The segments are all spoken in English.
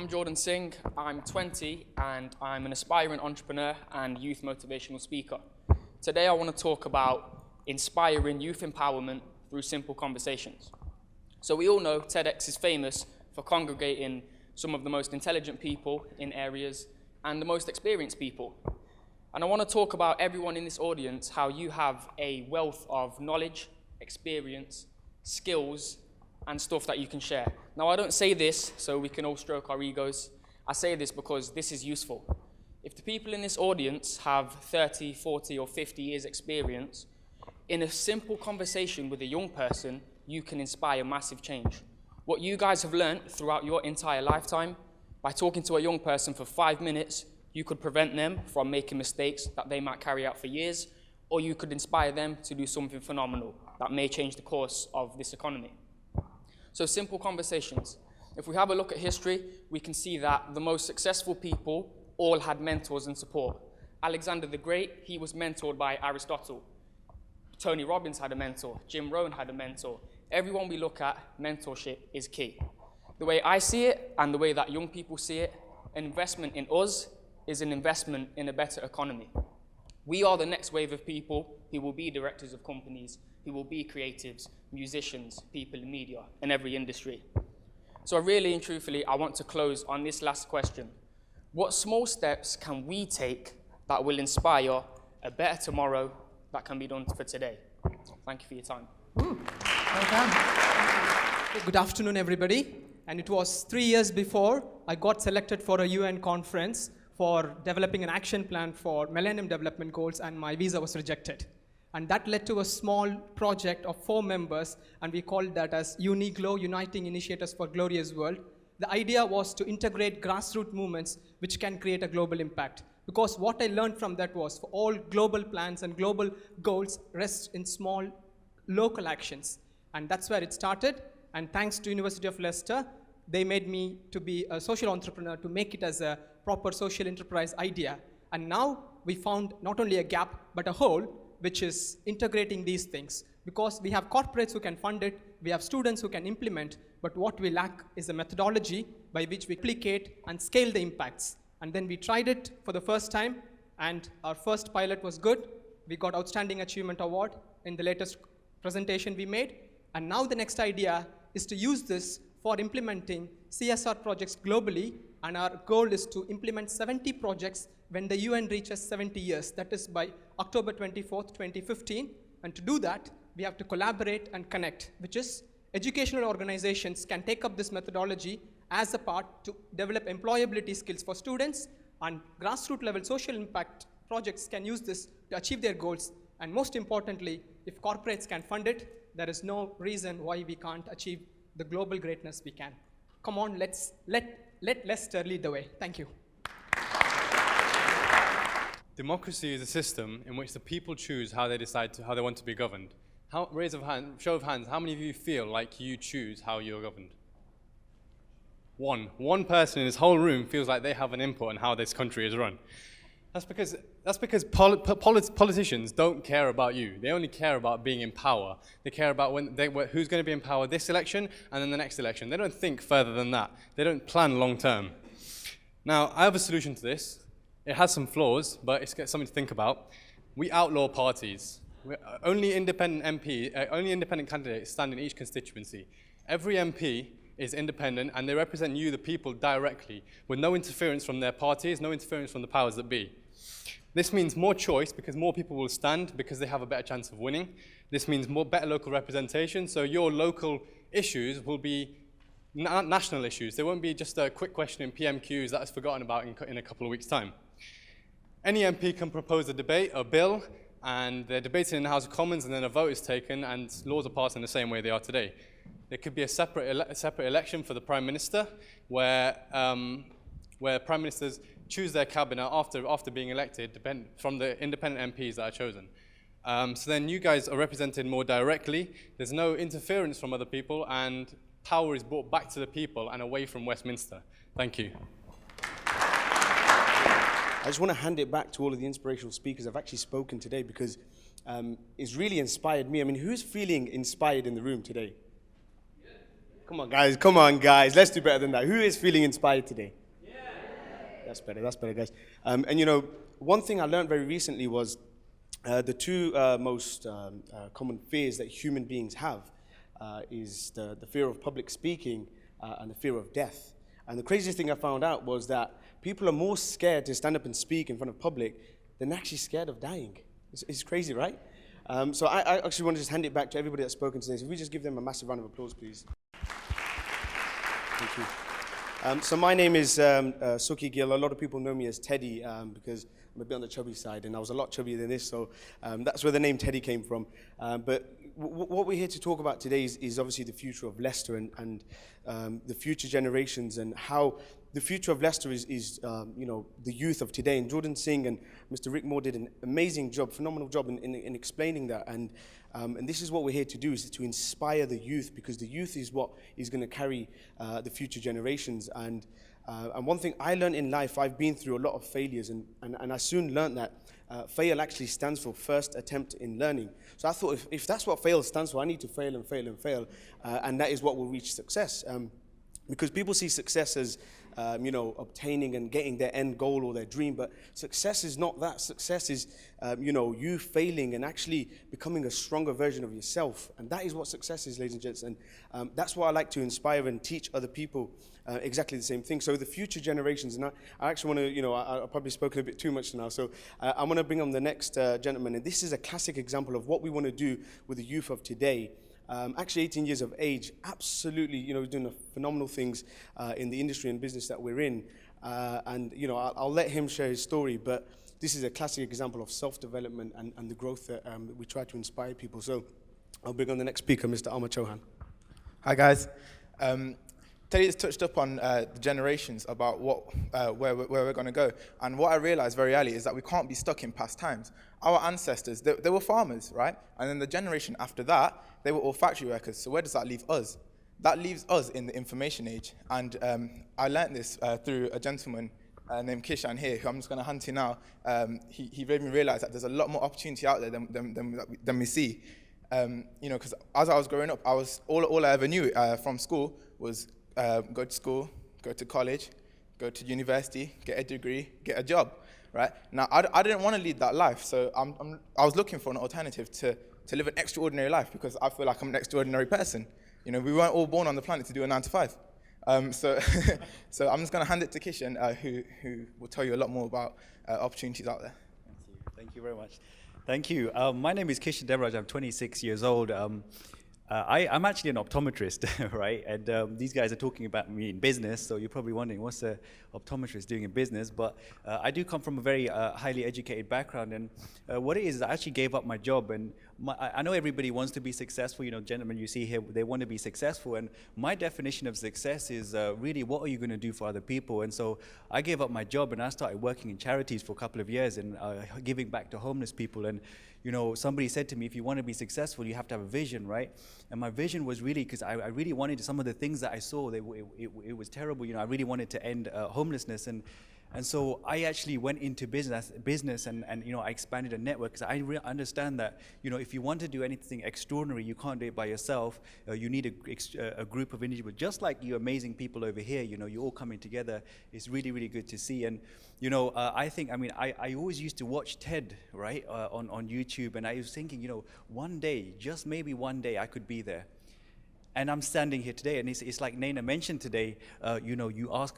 I'm Jordan Singh, I'm 20 and I'm an aspiring entrepreneur and youth motivational speaker. Today I want to talk about inspiring youth empowerment through simple conversations. So we all know TEDx is famous for congregating some of the most intelligent people in areas and the most experienced people. And I want to talk about everyone in this audience, how you have a wealth of knowledge, experience, skills, and stuff that you can share. Now, I don't say this so we can all stroke our egos. I say this because this is useful. If the people in this audience have 30, 40, or 50 years experience, in a simple conversation with a young person, you can inspire massive change. What you guys have learned throughout your entire lifetime, by talking to a young person for 5 minutes, you could prevent them from making mistakes that they might carry out for years, or you could inspire them to do something phenomenal that may change the course of this economy. So simple conversations. If we have a look at history, we can see that the most successful people all had mentors and support. Alexander the Great, he was mentored by Aristotle. Tony Robbins had a mentor. Jim Rohn had a mentor. Everyone we look at, mentorship is key. The way I see it, and the way that young people see it, an investment in us is an investment in a better economy. We are the next wave of people who will be directors of companies, who will be creatives, musicians, people in media, in every industry. So really and truthfully, I want to close on this last question. What small steps can we take that will inspire a better tomorrow that can be done for today? Thank you for your time. Ooh, well done. Good afternoon, everybody. And it was 3 years before I got selected for a UN conference for developing an action plan for Millennium Development Goals, and my visa was rejected. And that led to a small project of 4 members, and we called that as Uniqlo, Uniting Initiators for Glorious World. The idea was to integrate grassroots movements which can create a global impact. Because what I learned from that was for all global plans and global goals rest in small local actions. And that's where it started. And thanks to University of Leicester, they made me to be a social entrepreneur, to make it as a proper social enterprise idea. And now we found not only a gap, but a hole, which is integrating these things. Because we have corporates who can fund it, we have students who can implement, but what we lack is a methodology by which we replicate and scale the impacts. And then we tried it for the first time, and our first pilot was good. We got Outstanding Achievement Award in the latest presentation we made. And now the next idea is to use this for implementing CSR projects globally, and our goal is to implement 70 projects when the UN reaches 70 years, that is by October 24th, 2015. And to do that, we have to collaborate and connect, which is educational organizations can take up this methodology as a part to develop employability skills for students, and grassroots level social impact projects can use this to achieve their goals. And most importantly, if corporates can fund it, there is no reason why we can't achieve the global greatness we can. Come on, let Leicester lead the way. Thank you. Democracy is a system in which the people choose how they want to be governed. Show of hands, how many of you feel like you choose how you're governed? One person in this whole room feels like they have an input on how this country is run. That's because politicians don't care about you. They only care about being in power. They care about who's going to be in power this election and then the next election. They don't think further than that. They don't plan long term. Now, I have a solution to this. It has some flaws, but it's something to think about. We outlaw parties. Only independent candidates stand in each constituency. Every MP is independent, and they represent you, the people, directly, with no interference from their parties, no interference from the powers that be. This means more choice, because more people will stand, because they have a better chance of winning. This means better local representation, so your local issues will be national issues. They won't be just a quick question in PMQs that is forgotten about in a couple of weeks' time. Any MP can propose a bill, and they're debated in the House of Commons, and then a vote is taken, and laws are passed in the same way they are today. There could be a separate election for the Prime Minister, where Prime Ministers choose their cabinet after being elected from the independent MPs that are chosen. So then you guys are represented more directly. There's no interference from other people, and power is brought back to the people and away from Westminster. Thank you. I just want to hand it back to all of the inspirational speakers I've actually spoken today, because it's really inspired me. I mean, who's feeling inspired in the room today? Come on, guys. Let's do better than that. Who is feeling inspired today? Yeah. That's better, guys. And you know, one thing I learned very recently was the two most common fears that human beings have is the fear of public speaking and the fear of death. And the craziest thing I found out was that people are more scared to stand up and speak in front of public than actually scared of dying. It's crazy, right? So I actually want to just hand it back to everybody that's spoken today. So if we just give them a massive round of applause, please. Thank you. So my name is Suki Gill. A lot of people know me as Teddy because I'm a bit on the chubby side, and I was a lot chubbier than this, so that's where the name Teddy came from. But what we're here to talk about today is obviously the future of Leicester and the future generations and how the future of Leicester is you know, the youth of today. And Jordan Singh and Mr. Rick Moore did an amazing job, phenomenal job in explaining that. And this is what we're here to do, is to inspire the youth, because the youth is what is going to carry the future generations. And one thing I learned in life, I've been through a lot of failures, and I soon learned that fail actually stands for first attempt in learning. So I thought, if that's what fail stands for, I need to fail and fail and fail, and that is what will reach success. Because people see success as, you know, obtaining and getting their end goal or their dream, but success is not that. Success is, you know, you failing and actually becoming a stronger version of yourself. And that is what success is, ladies and gents. And that's why I like to inspire and teach other people exactly the same thing. So the future generations, and I actually want to, you know, I've probably spoken a bit too much now, so I want to bring on the next gentleman. And this is a classic example of what we want to do with the youth of today. Actually 18 years of age, absolutely, you know, doing phenomenal things in the industry and business that we're in. And, you know, I'll let him share his story, but this is a classic example of self-development and the growth that we try to inspire people. So I'll bring on the next speaker, Mr. Amar Chauhan. Hi, guys. Teddy has touched up on the generations about where we're going to go. And what I realized very early is that we can't be stuck in past times. Our ancestors, they were farmers, right? And then the generation after that, they were all factory workers. So where does that leave us? That leaves us in the information age. And I learned this through a gentleman named Keisha here, who I'm just going to hand to now. He made me realize that there's a lot more opportunity out there than we see. You know, because as I was growing up, all I ever knew from school was go to school, go to college, go to university, get a degree, get a job, right? Now, I didn't want to lead that life, so I was looking for an alternative to live an extraordinary life, because I feel like I'm an extraordinary person. You know, we weren't all born on the planet to do a 9 to 5. So I'm just going to hand it to Kishan, who will tell you a lot more about opportunities out there. Thank you very much. Thank you. My name is Keisha Debra. I'm 26 years old. I'm actually an optometrist, right? And these guys are talking about me in business, so you're probably wondering, what's an optometrist doing in business? But I do come from a very highly educated background, and what it is I actually gave up my job, and I know everybody wants to be successful. You know, gentlemen you see here, they want to be successful, and my definition of success is really, what are you going to do for other people? And so I gave up my job, and I started working in charities for a couple of years and giving back to homeless people. And you know, somebody said to me, if you want to be successful, you have to have a vision, right? And my vision was really, because I really wanted some of the things that I saw, it was terrible. You know, I really wanted to end homelessness. And so I actually went into business and you know, I expanded a network, because I understand that, you know, if you want to do anything extraordinary, you can't do it by yourself. You need a group of individuals, just like you amazing people over here. You know, you're all coming together. It's really, really good to see. And, you know, I always used to watch TED, right, on YouTube, and I was thinking, you know, one day, just maybe one day, I could be there. And I'm standing here today, and it's like Naina mentioned today, you know, you ask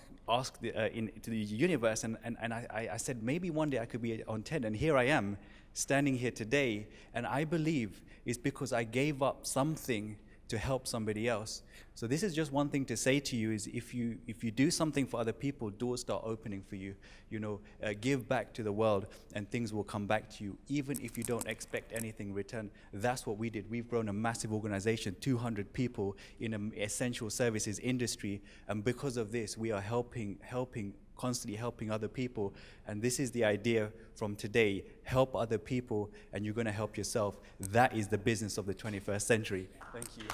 into the universe, and I said, maybe one day I could be on TED, and here I am, standing here today, and I believe it's because I gave up something to help somebody else. So this is just one thing to say to you, is if you do something for other people, doors start opening for you. You know, give back to the world, and things will come back to you, even if you don't expect anything in return. That's what we did. We've grown a massive organization, 200 people in an essential services industry, and because of this, we are constantly helping other people. And this is the idea from today: help other people, and you're going to help yourself. That is the business of the 21st century. Thank you.